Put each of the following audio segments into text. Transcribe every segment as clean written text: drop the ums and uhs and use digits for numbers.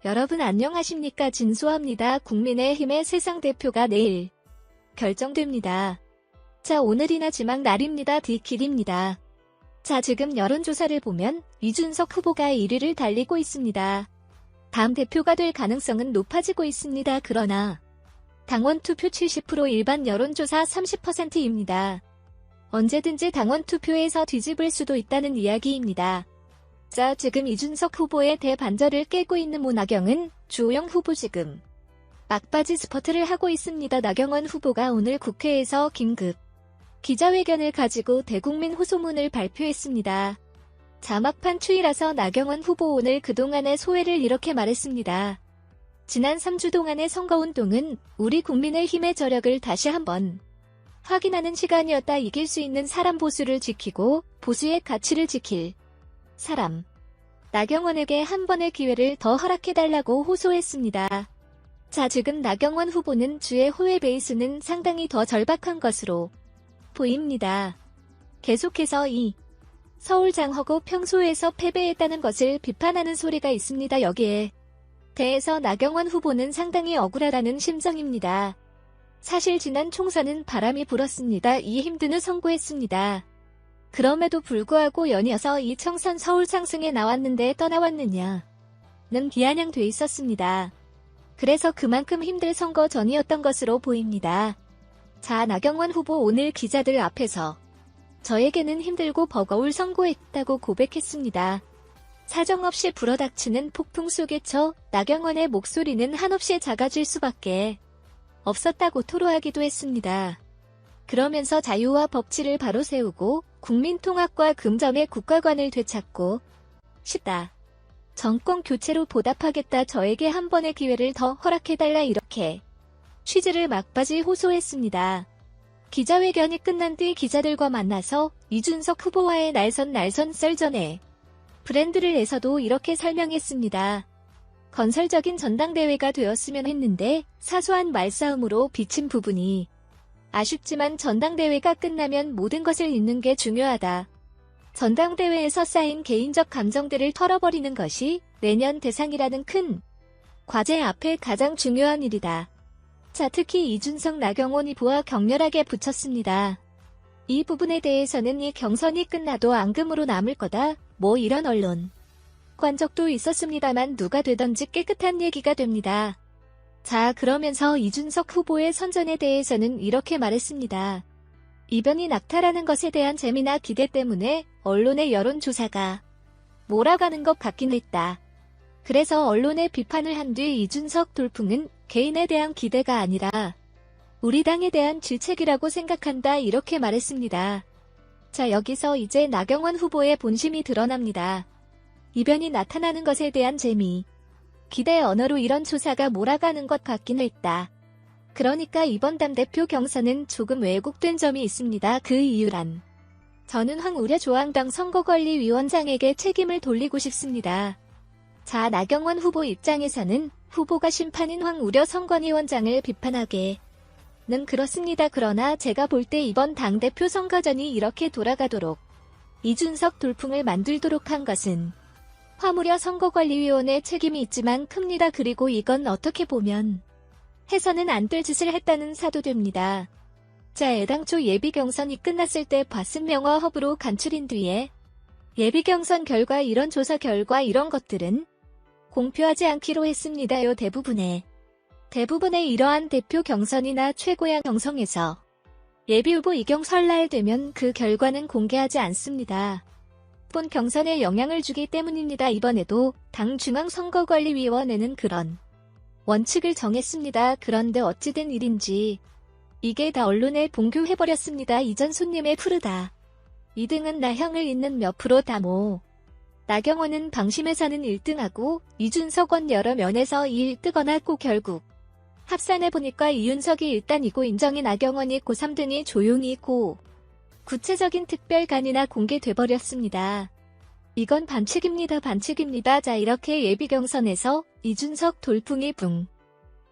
여러분 안녕하십니까? 진수합니다. 국민의힘의 새상 대표가 내일 결정됩니다. 자, 오늘이나 지막 날입니다. 디킬입니다. 자, 지금 여론조사를 보면 이준석 후보가 1위를 달리고 있습니다. 다음 대표가 될 가능성은 높아지고 있습니다. 그러나 당원 투표 70%, 일반 여론조사 30%입니다. 언제든지 당원 투표에서 뒤집을 수도 있다는 이야기입니다. 자, 지금 이준석 후보의 대반전을 깨고 있는 나경은 주호영 후보 지금 막바지 스퍼트를 하고 있습니다. 나경원 후보가 오늘 국회에서 긴급 기자회견을 가지고 대국민 호소문을 발표했습니다. 자, 막판 추이라서 나경원 후보 오늘 그동안의 소회를 이렇게 말했습니다. 지난 3주 동안의 선거운동은 우리 국민의힘의 저력을 다시 한번 확인하는 시간이었다. 이길 수 있는 사람, 보수를 지키고 보수의 가치를 지킬 사람. 나경원에게 한 번의 기회를 더 허락해달라고 호소했습니다. 자, 지금 나경원 후보는 주의 호외 베이스는 상당히 더 절박한 것으로 보입니다. 계속해서 이 서울장허구 평소에서 패배했다는 것을 비판하는 소리가 있습니다. 여기에 대해서 나경원 후보는 상당히 억울하다는 심정입니다. 사실 지난 총선은 바람이 불었습니다. 이 힘드는 선고했습니다. 그럼에도 불구하고 연이어서 이 청선 서울 상승에 나왔는데 떠나왔느냐는 비아냥돼 있었습니다. 그래서 그만큼 힘들 선거 전이었던 것으로 보입니다. 자, 나경원 후보 오늘 기자들 앞에서 저에게는 힘들고 버거울 선고했다고 고백했습니다. 사정없이 불어닥치는 폭풍 속에 처 나경원의 목소리는 한없이 작아질 수밖에 없었다고 토로하기도 했습니다. 그러면서 자유와 법치를 바로 세우고 국민통합과 금점의 국가관을 되찾고 싶다. 정권 교체로 보답하겠다. 저에게 한 번의 기회를 더 허락해달라. 이렇게 취지를 막바지 호소했습니다. 기자회견이 끝난 뒤 기자들과 만나서 이준석 후보와의 날선 썰전에 브랜드를 내서도 이렇게 설명했습니다. 건설적인 전당대회가 되었으면 했는데 사소한 말싸움으로 비친 부분이 아쉽지만 전당대회가 끝나면 모든 것을 잊는 게 중요하다. 전당대회에서 쌓인 개인적 감정들을 털어버리는 것이 내년 대상이라는 큰 과제 앞에 가장 중요한 일이다. 자, 특히 이준석 나경원 후보와 격렬하게 붙였습니다. 이 부분에 대해서는 이 경선이 끝나도 앙금으로 남을 거다. 이런 언론 관적도 있었습니다만 누가 되던지 깨끗한 얘기가 됩니다. 자, 그러면서 이준석 후보의 선전에 대해서는 이렇게 말했습니다. 이변이 낙타라는 것에 대한 재미나 기대 때문에 언론의 여론조사가 몰아가는 것 같긴 했다. 그래서 언론의 비판을 한 뒤 이준석 돌풍은 개인에 대한 기대가 아니라 우리 당에 대한 질책이라고 생각한다. 이렇게 말했습니다. 자, 여기서 이제 나경원 후보의 본심이 드러납니다. 이변이 나타나는 것에 대한 재미, 기대 언어로 이런 조사가 몰아가는 것 같긴 했다. 그러니까 이번 당대표 경선은 조금 왜곡된 점이 있습니다. 그 이유란 저는 황우려 조항당 선거관리위원장에게 책임을 돌리고 싶습니다. 자, 나경원 후보 입장에서는 후보가 심판인 황우려 선관위원장을 비판하게는 그렇습니다. 그러나 제가 볼 때 이번 당대표 선거전이 이렇게 돌아가도록 이준석 돌풍을 만들도록 한 것은 화무려 선거관리위원회 책임이 있지만 큽니다. 그리고 이건 어떻게 보면 해서는 안 될 짓을 했다는 사도됩니다. 자, 애당초 예비경선이 끝났을 때 봤은 명화 허브로 간추린 뒤에 예비경선 결과, 이런 조사 결과 이런 것들은 공표하지 않기로 했습니다요. 대부분의 이러한 대표 경선이나 최고양 경선에서 예비후보 이경 설날 되면 그 결과는 공개하지 않습니다. 본 경선에 영향을 주기 때문입니다. 이번에도 당 중앙선거관리위원회는 그런 원칙을 정했습니다. 그런데 어찌된 일인지 이게 다 언론에 봉규해버렸습니다. 이전 손님의 푸르다. 2등은 나형을 잇는 몇 프로 다모. 나경원은 방심해서는 1등하고 이준석은 여러 면에서 2일 뜨거나 꼭 결국 합산해보니까 이윤석이 일단이고 인정이 나경원이 고 3등이 조용히 고 구체적인 특별간이나 공개돼버렸습니다. 이건 반칙입니다. 자, 이렇게 예비경선에서 이준석 돌풍이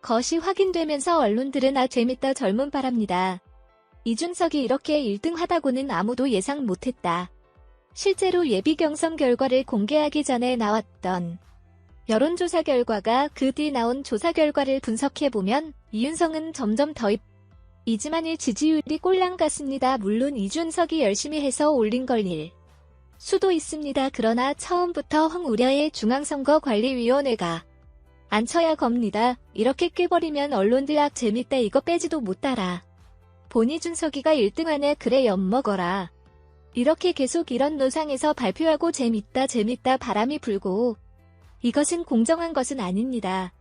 것이 확인되면서 언론들은 재밌다 젊은 바랍니다. 이준석이 이렇게 1등 하다고는 아무도 예상 못했다. 실제로 예비경선 결과를 공개하기 전에 나왔던 여론조사 결과가 그 뒤 나온 조사 결과를 분석해보면 이윤석은 점점 더 이지만일 지지율이 꼴랑 같습니다. 물론 이준석이 열심히 해서 올린 걸일 수도 있습니다. 그러나 처음부터 황우려의 중앙선거관리위원회가 안 쳐야 겁니다. 이렇게 깨버리면 언론들 악 재밌다 이거 빼지도 못 따라. 보니 준석이가 1등 안에 그래 엿먹어라. 이렇게 계속 이런 노상에서 발표하고 재밌다 바람이 불고 이것은 공정한 것은 아닙니다.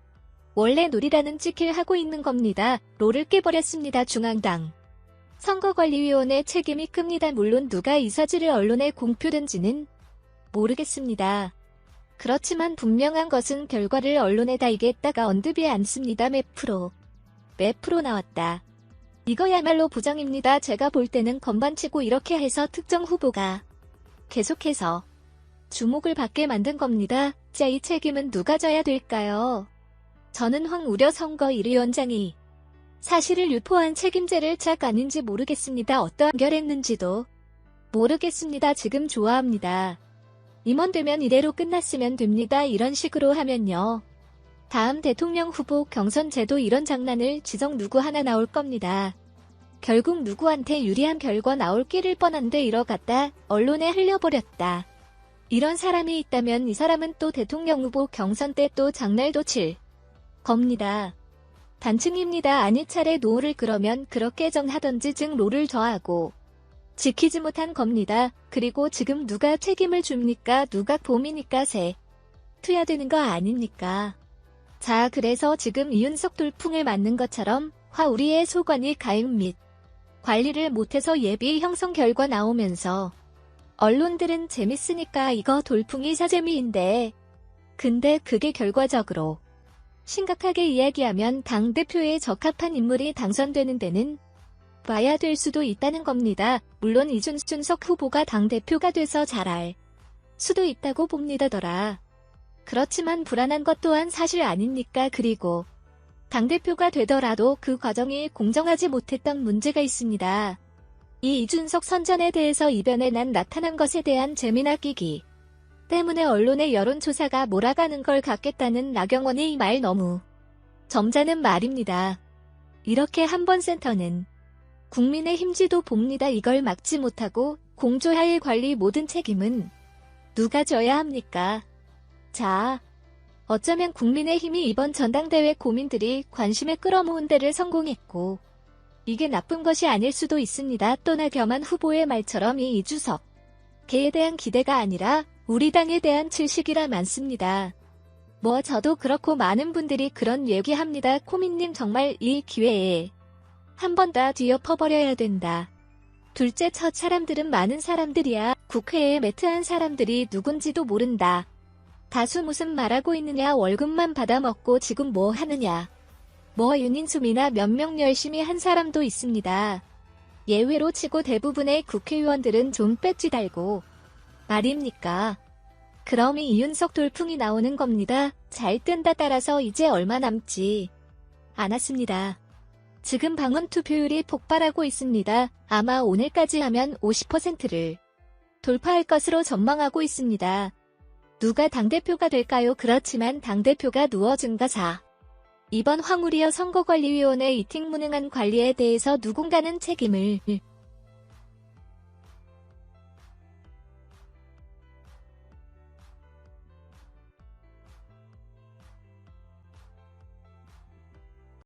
원래 놀이라는 찍힐 하고 있는 겁니다. 롤을 깨버렸습니다. 중앙당 선거관리위원회 책임이 큽니다. 물론 누가 이 사실을 언론에 공표된지는 모르겠습니다. 그렇지만 분명한 것은 결과를 언론에 달겠다가 언급이 않습니다. 몇 프로 나왔다. 이거야말로 부정입니다. 제가 볼 때는 건반치고 이렇게 해서 특정 후보가 계속해서 주목을 받게 만든 겁니다. 자, 이 책임은 누가 져야 될까요? 저는 황우려 선거위원장이 사실을 유포한 책임제를 짝 아닌지 모르겠습니다. 어떠한 결했는지도 모르겠습니다. 지금 좋아합니다. 임원되면 이대로 끝났으면 됩니다. 이런 식으로 하면요. 다음 대통령 후보 경선제도 이런 장난을 지적 누구 하나 나올 겁니다. 결국 누구한테 유리한 결과 나올 길을 뻔한데 이러갔다 언론에 흘려버렸다. 이런 사람이 있다면 이 사람은 또 대통령 후보 경선 때 또 장날도 칠 겁니다. 단층입니다. 아니 차례 노를 그러면 그렇게 정하던지 즉 롤을 저하고 지키지 못한 겁니다. 그리고 지금 누가 책임을 줍니까? 누가 봄이니까 새 투야 되는 거 아닙니까? 자, 그래서 지금 이윤석 돌풍을 맞는 것처럼 화우리의 소관이 가입 및 관리를 못해서 예비 형성 결과 나오면서 언론들은 재밌으니까 이거 돌풍이 사재미인데 근데 그게 결과적으로 심각하게 이야기하면 당대표에 적합한 인물이 당선되는 데는 봐야 될 수도 있다는 겁니다. 물론 이준석 후보가 당대표가 돼서 잘할 수도 있다고 봅니다더라. 그렇지만 불안한 것 또한 사실 아닙니까? 그리고 당대표가 되더라도 그 과정이 공정하지 못했던 문제가 있습니다. 이 이준석 선전에 대해서 이변에 나타난 것에 대한 재미나 끼기 때문에 언론의 여론조사가 몰아가는 걸 같겠다는 나경원의 이 말 너무 점잖은 말입니다. 이렇게 한번 센터는 국민의힘 지도 봅니다. 이걸 막지 못하고 공조하에 관리 모든 책임은 누가 져야 합니까? 자, 어쩌면 국민의힘이 이번 전당대회 고민들이 관심에 끌어모은 데를 성공했고 이게 나쁜 것이 아닐 수도 있습니다. 또 나경원 후보의 말처럼 이 이준석 걔에 대한 기대가 아니라 우리 당에 대한 질식이라 많습니다. 뭐 저도 그렇고 많은 분들이 그런 얘기합니다. 코미님 정말 이 기회에 한 번 다 뒤엎어버려야 된다. 둘째 첫 사람들은 많은 사람들이야. 국회에 매트한 사람들이 누군지도 모른다. 다수 무슨 말하고 있느냐 월급만 받아먹고 지금 뭐 하느냐. 뭐 윤인수미나 몇 명 열심히 한 사람도 있습니다. 예외로 치고 대부분의 국회의원들은 좀 배지 달고 말입니까? 그럼 이윤석 돌풍이 나오는 겁니다. 잘 뜬다 따라서 이제 얼마 남지 않았습니다. 지금 방언 투표율이 폭발하고 있습니다. 아마 오늘까지 하면 50%를 돌파할 것으로 전망하고 있습니다. 누가 당대표가 될까요? 그렇지만 당대표가 누워준가 자. 이번 황우리어 선거관리위원회 이팅무능한 관리에 대해서 누군가는 책임을